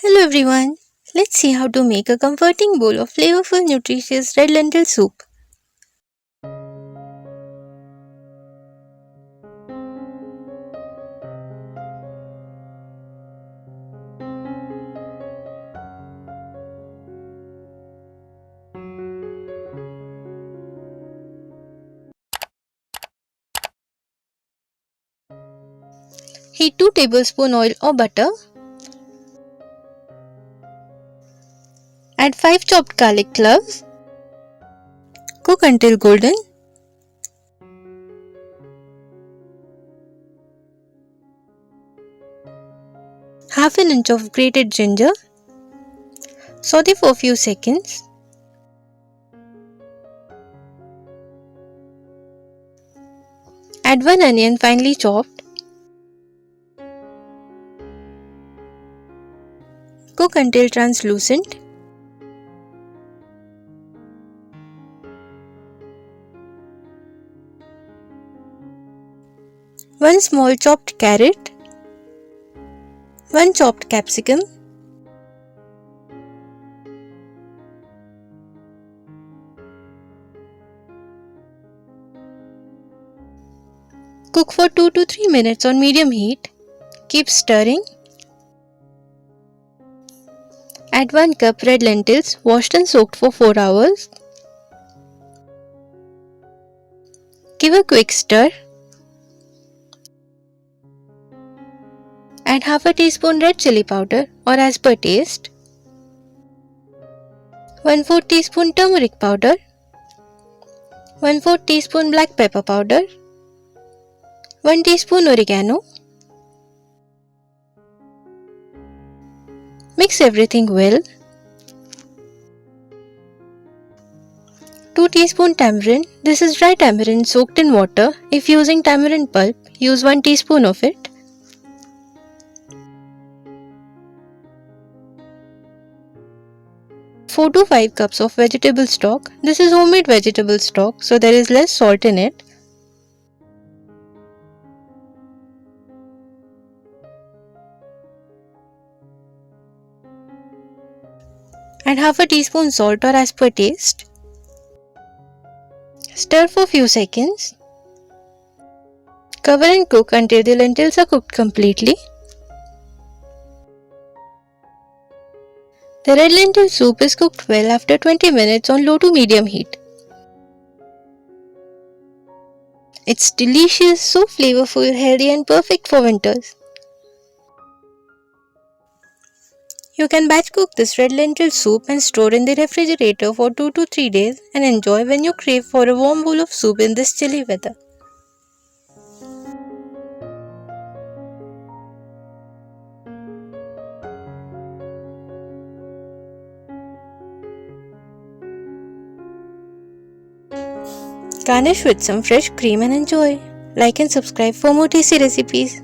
Hello everyone. Let's see how to make a comforting bowl of flavorful nutritious red lentil soup. Heat 2 tablespoons oil or butter. Add 5 chopped garlic cloves. Cook until golden. Half an inch of grated ginger. Saute for a few seconds. Add 1 onion finely chopped. Cook until translucent. One small chopped carrot. 1 chopped capsicum. Cook for 2 to 3 minutes on medium heat. Keep stirring. Add 1 cup red lentils washed and soaked for 4 hours. Give a quick stir. Add half a teaspoon red chili powder or as per taste. 1/4 teaspoon turmeric powder. 1/4 teaspoon black pepper powder. 1 teaspoon oregano. Mix everything well. 2 teaspoon tamarind. This is dry tamarind soaked in water. If using tamarind pulp, use 1 teaspoon of it. 4 to 5 cups of vegetable stock. This is homemade vegetable stock, so there is less salt in it. Add half a teaspoon salt or as per taste. Stir for few seconds. Cover and cook until the lentils are cooked completely. The red lentil soup is cooked well after 20 minutes on low to medium heat. It's delicious, so flavorful, healthy and perfect for winters. You can batch cook this red lentil soup and store in the refrigerator for 2 to 3 days and enjoy when you crave for a warm bowl of soup in this chilly weather. Garnish with some fresh cream and enjoy. Like and subscribe for more tasty recipes.